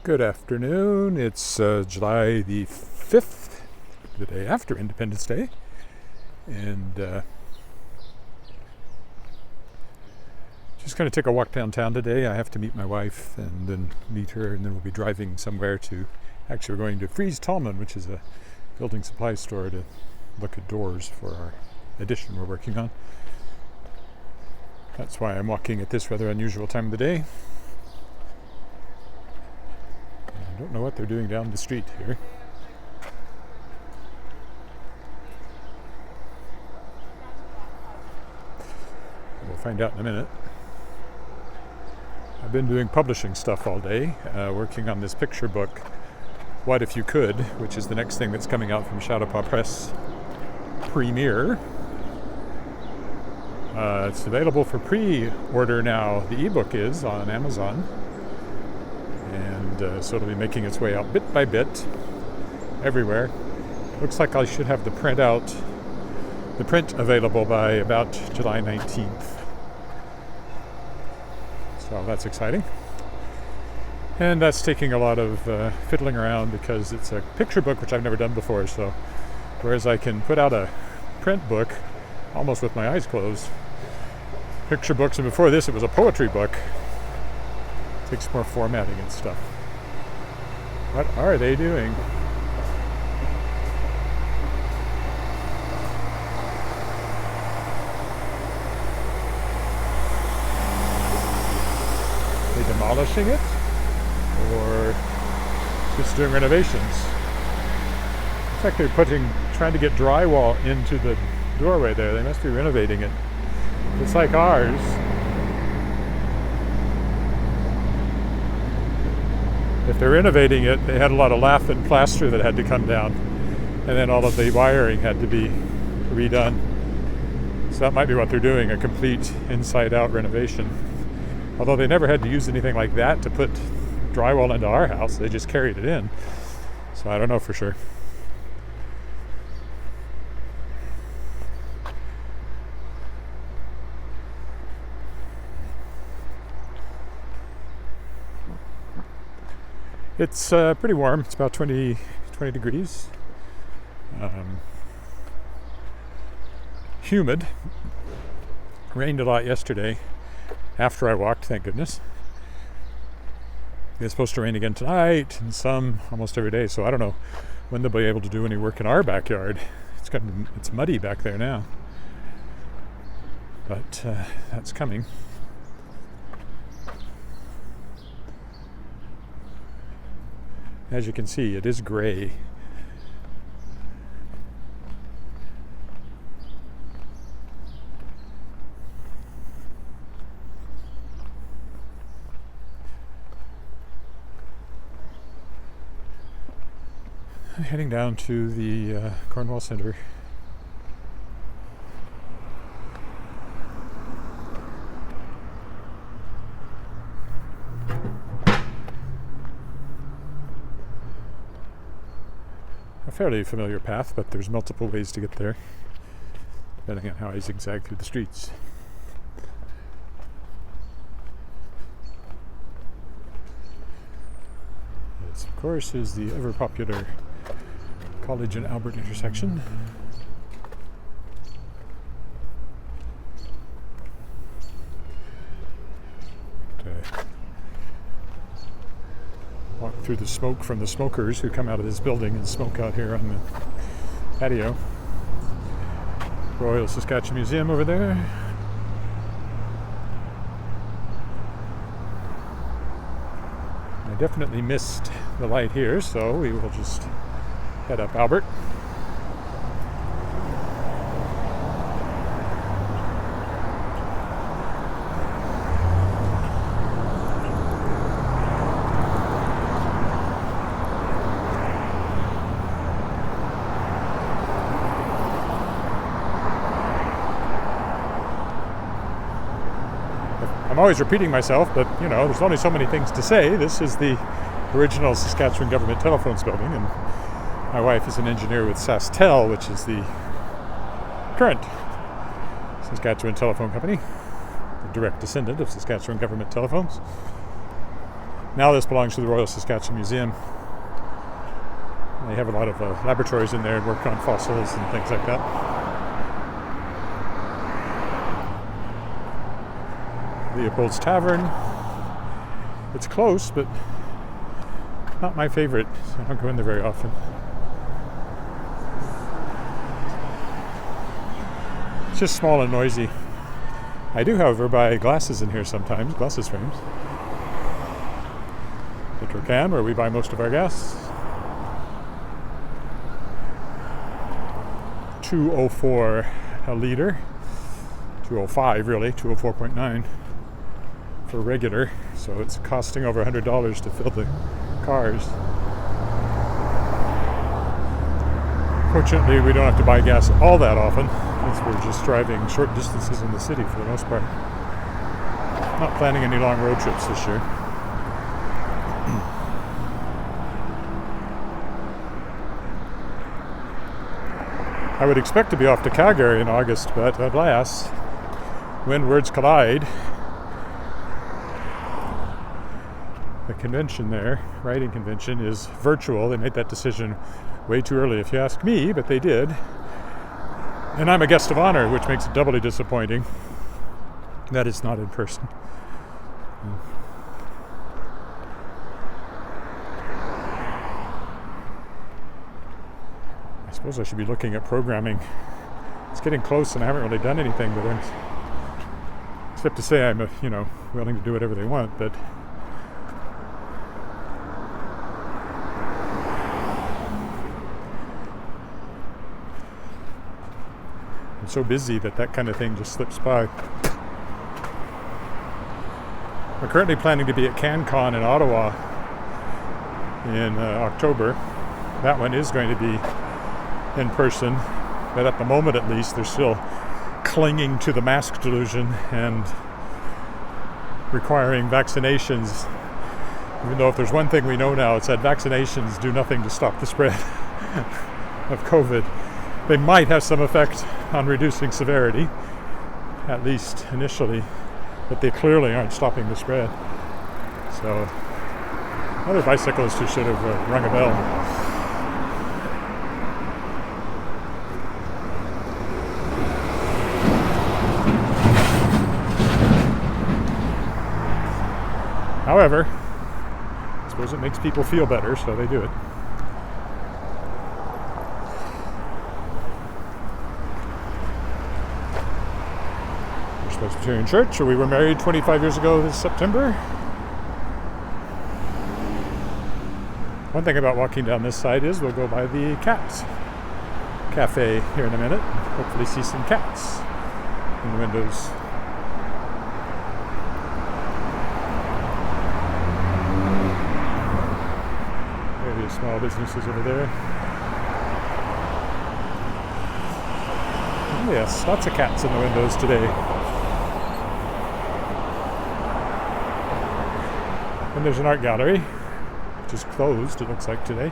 Good afternoon. It's July the 5th, the day after Independence Day. And just going to take a walk downtown today. I have to meet my wife and then meet her, and then we'll be driving somewhere to... Actually, we're going to Fries Tallman, which is a building supply store, to look at doors for our addition we're working on. That's why I'm walking at this rather unusual time of the day. I don't know what they're doing down the street here. We'll find out in a minute. I've been doing publishing stuff all day, working on this picture book, What If You Could, which is the next thing that's coming out from Chautauqua Press Premiere. It's available for pre-order now. The ebook is on Amazon. And so it'll be making its way out bit by bit everywhere. Looks like I should have the print available by about July 19th. So that's exciting. And that's taking a lot of fiddling around because it's a picture book, which I've never done before. So whereas I can put out a print book almost with my eyes closed, picture books, and before this it was a poetry book. Takes more formatting and stuff. What are they doing? Are they demolishing it? Or just doing renovations? Looks like they're trying to get drywall into the doorway there. They must be renovating it. It's like ours. If they're renovating it, they had a lot of lath and plaster that had to come down, and then all of the wiring had to be redone. So that might be what they're doing, a complete inside-out renovation. Although they never had to use anything like that to put drywall into our house, they just carried it in. So I don't know for sure. It's pretty warm. It's about 20 degrees. Humid. Rained a lot yesterday after I walked, thank goodness. It's supposed to rain again tonight and some almost every day, so I don't know when they'll be able to do any work in our backyard. It's muddy back there now. But that's coming. As you can see, it is gray. I'm heading down to the Cornwall Center. A fairly familiar path, but there's multiple ways to get there, depending on how I zigzag through the streets. This, of course, is the ever-popular College and Albert intersection. Walk through the smoke from the smokers who come out of this building and smoke out here on the patio. Royal Saskatchewan Museum over there. I definitely missed the light here, so we will just head up Albert. I'm always repeating myself, but there's only so many things to say. This is the original Saskatchewan Government Telephones building, and my wife is an engineer with SaskTel, which is the current Saskatchewan telephone company, the direct descendant of Saskatchewan Government Telephones. Now this belongs to the Royal Saskatchewan Museum. They have a lot of laboratories in there and work on fossils and things like that. Leopold's Tavern. It's close, but not my favorite, so I don't go in there very often. It's just small and noisy. I do, however, buy glasses in here sometimes, glasses frames. Petrochem, where we buy most of our gas. $2.04 a liter. $2.05 really, $2.04.9 for regular. So it's costing over $100 to fill the cars. Fortunately, we don't have to buy gas all that often, since we're just driving short distances in the city for the most part. Not planning any long road trips this year. I would expect to be off to Calgary in August, but alas, when words collide, the convention there, writing convention, is virtual. They made that decision way too early, if you ask me, but they did. And I'm a guest of honor, which makes it doubly disappointing that it's not in person. I suppose I should be looking at programming. It's getting close and I haven't really done anything, but except to say I'm willing to do whatever they want, but I'm so busy that kind of thing just slips by. We're currently planning to be at CanCon in Ottawa in October. That one is going to be in person, but at the moment at least they're still clinging to the mask delusion and requiring vaccinations, even though if there's one thing we know now, it's that vaccinations do nothing to stop the spread of COVID. They might have some effect on reducing severity, at least initially, but they clearly aren't stopping the spread. So other bicyclists who should have rung a bell. However, I suppose it makes people feel better, so they do it. First Presbyterian Church, where we were married 25 years ago this September. One thing about walking down this side is we'll go by the Cats Cafe here in a minute. Hopefully see some cats in the windows. Small businesses over there. Oh yes, lots of cats in the windows today. And there's an art gallery, which is closed, it looks like today.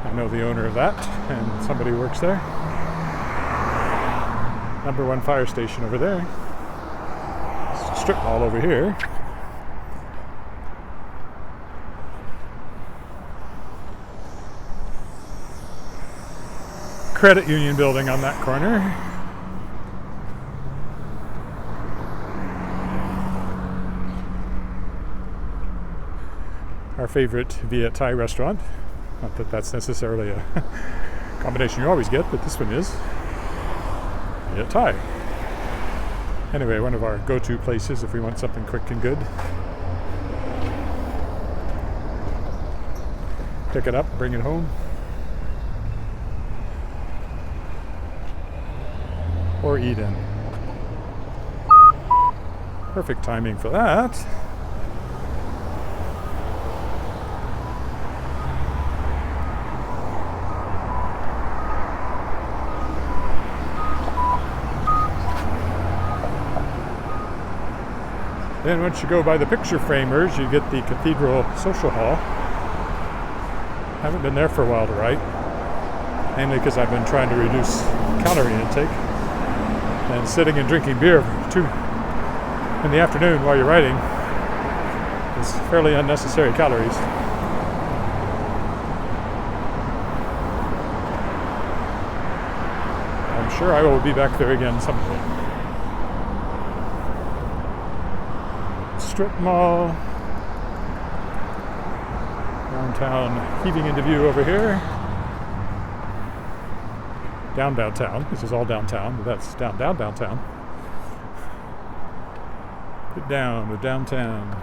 I know the owner of that, and somebody works there. Number 1 fire station over there. Strip mall over here. Credit union building on that corner. Our favorite Viet Thai restaurant. Not that that's necessarily a combination you always get, but this one is Viet Thai. Anyway, one of our go-to places if we want something quick and good. Pick it up, bring it home. Or eat in. Perfect timing for that. Then once you go by the picture framers, you get the Cathedral Social Hall. Haven't been there for a while to write, mainly because I've been trying to reduce calorie intake. And sitting and drinking beer in the afternoon while you're writing It's fairly unnecessary calories. I'm sure I will be back there again someday. Strip mall. Downtown heaving into view over here. Downtown. This is all downtown, but that's downtown. Get down to downtown.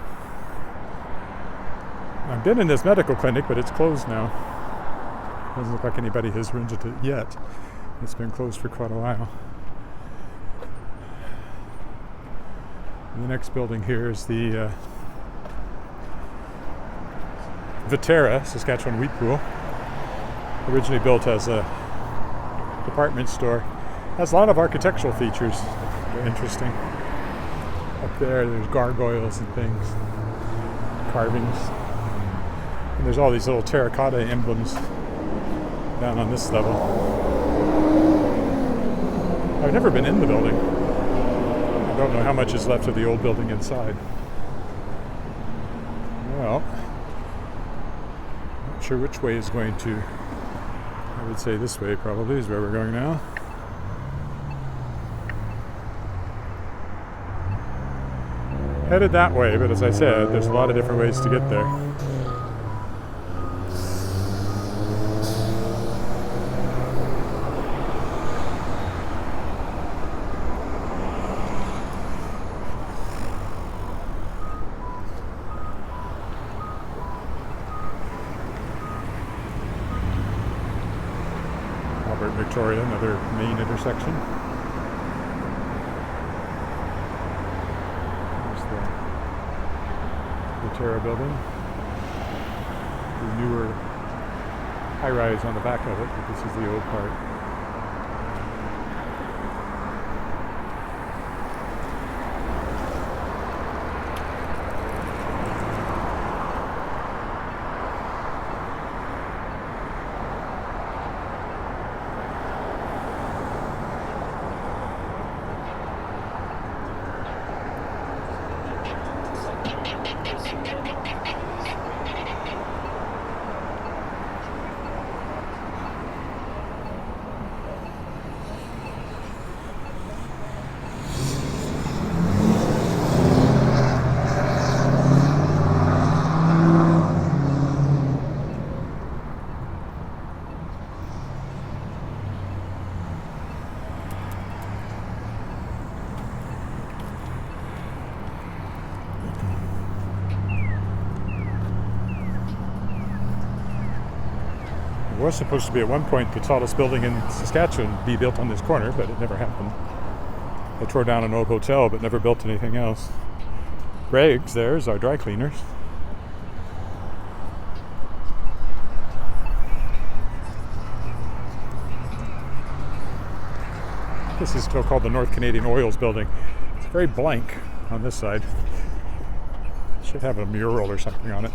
I've been in this medical clinic, but it's closed now. Doesn't look like anybody has rented it yet. It's been closed for quite a while. And the next building here is the Viterra, Saskatchewan Wheat Pool. Originally built as a department store. Has a lot of architectural features. Very interesting. Up there's gargoyles and things, carvings. And there's all these little terracotta emblems down on this level. I've never been in the building. I don't know how much is left of the old building inside. Well, not sure which way is going to. I would say this way probably is where we're going now. Headed that way, but as I said, there's a lot of different ways to get there. Victoria, another main intersection. There's the Terra building. The newer high-rise on the back of it, but this is the old part. It was supposed to be at one point the tallest building in Saskatchewan be built on this corner, but it never happened. They tore down an old hotel but never built anything else. Greg's, there's our dry cleaners. This is still called the North Canadian Oils building. It's very blank on this side. It should have a mural or something on it.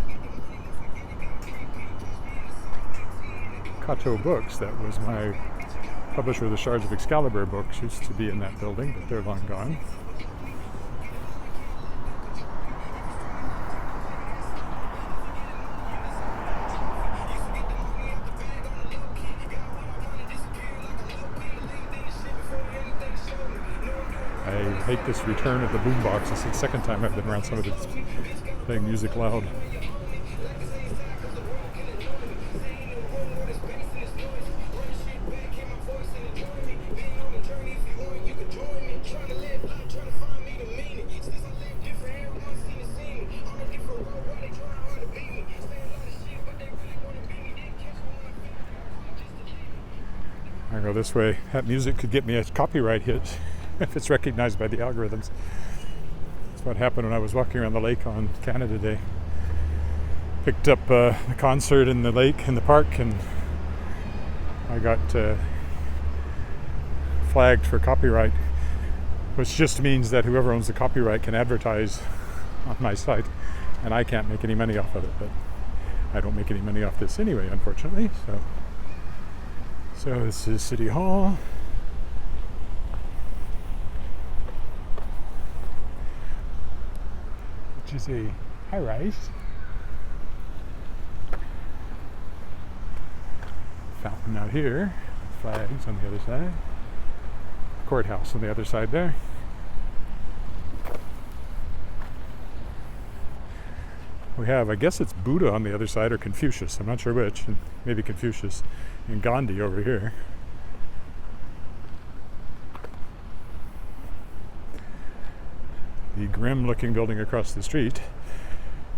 Cato Books, that was my publisher of the Shards of Excalibur books, used to be in that building, but they're long gone. I hate this return of the boombox. This is the second time I've been around somebody that's playing music loud. I go this way. That music could get me a copyright hit if it's recognized by the algorithms. That's what happened when I was walking around the lake on Canada Day. Picked up a concert in the lake, in the park, and I got flagged for copyright, which just means that whoever owns the copyright can advertise on my site, and I can't make any money off of it, but I don't make any money off this anyway, unfortunately. So this is City Hall. Which is a high rise. Fountain out here, flags on the other side. Courthouse on the other side there. We have, I guess it's Buddha on the other side, or Confucius, I'm not sure which, maybe Confucius, and Gandhi over here. The grim looking building across the street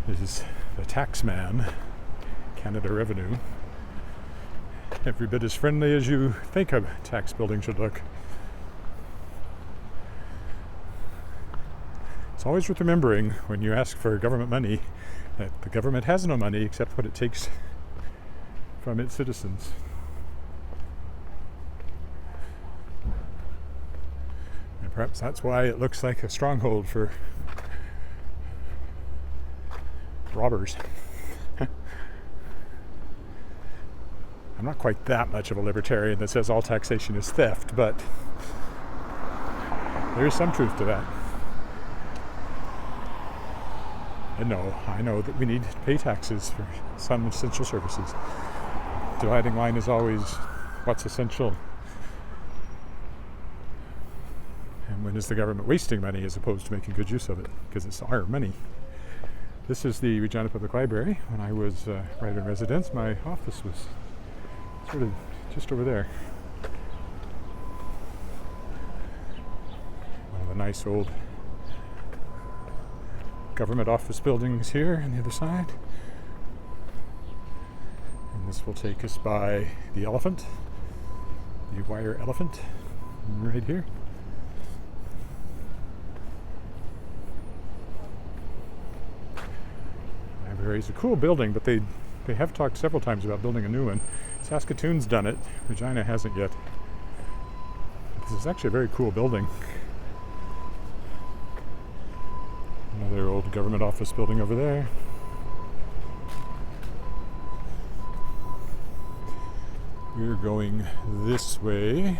is the Taxman, Canada Revenue. Every bit as friendly as you think a tax building should look. It's always worth remembering when you ask for government money that the government has no money except what it takes from its citizens. And perhaps that's why it looks like a stronghold for robbers. I'm not quite that much of a libertarian that says all taxation is theft, but there is some truth to that. And no, I know that we need to pay taxes for some essential services. Dividing line is always what's essential, and when is the government wasting money as opposed to making good use of it, because it's our money. This is the Regina Public Library. When I was right in residence, my office was sort of just over there. One of the nice old government office buildings here on the other side. And this will take us by the elephant, the wire elephant, right here. Library is a cool building, but they have talked several times about building a new one. Saskatchewan's done it. Regina hasn't yet. This is actually a very cool building. Another old government office building over there. We're going this way.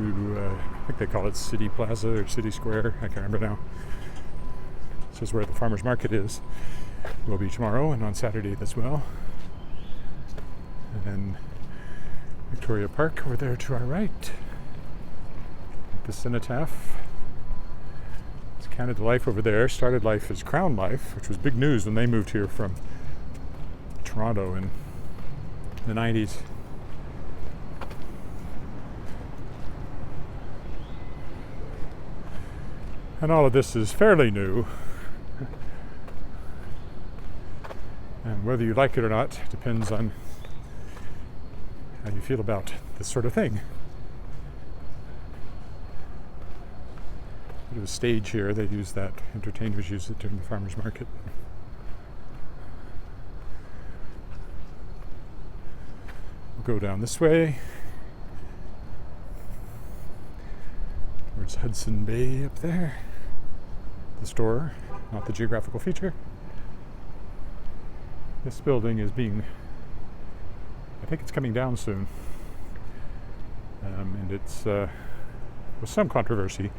I think they call it City Plaza or City Square. I can't remember now. This is where the farmers market is. Will be tomorrow and on Saturday as well. And then Victoria Park over there to our right. The Cenotaph. It's Canada Life over there. Started life as Crown Life, which was big news when they moved here from Toronto in the 90s. And all of this is fairly new. And whether you like it or not depends on how you feel about this sort of thing. Bit of a stage here. They use that. Entertainers use it during the farmers market. We'll go down this way. Towards Hudson Bay up there. The store, not the geographical feature. This building is being, I think it's coming down soon. And it's with some controversy.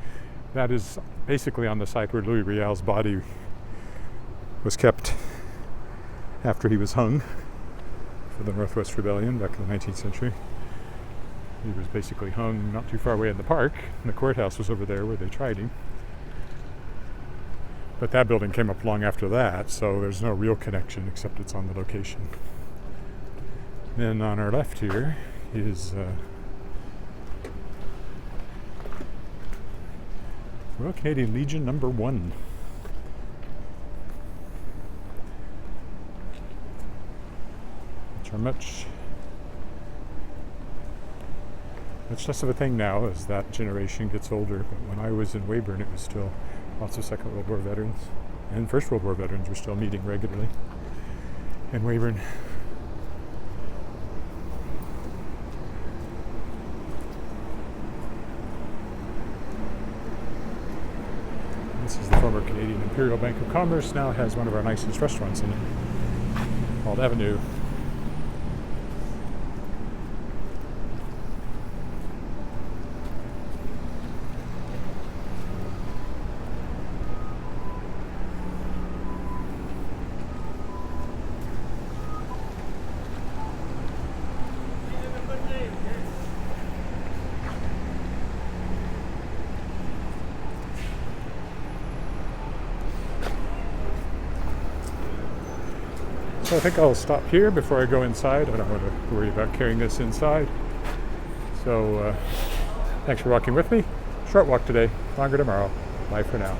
That is basically on the site where Louis Riel's body was kept after he was hung for the Northwest Rebellion back in the 19th century. He was basically hung not too far away in the park, and the courthouse was over there where they tried him. But that building came up long after that, so there's no real connection except it's on the location. Then on our left here is Royal Canadian Legion No. 1. Which are much less of a thing now as that generation gets older. But when I was in Weyburn, it was still lots of Second World War veterans and First World War veterans were still meeting regularly in Weyburn. This is the former Canadian Imperial Bank of Commerce, now has one of our nicest restaurants in it, called Avenue. So I think I'll stop here before I go inside. I don't want to worry about carrying this inside. So thanks for walking with me. Short walk today, longer tomorrow. Bye for now.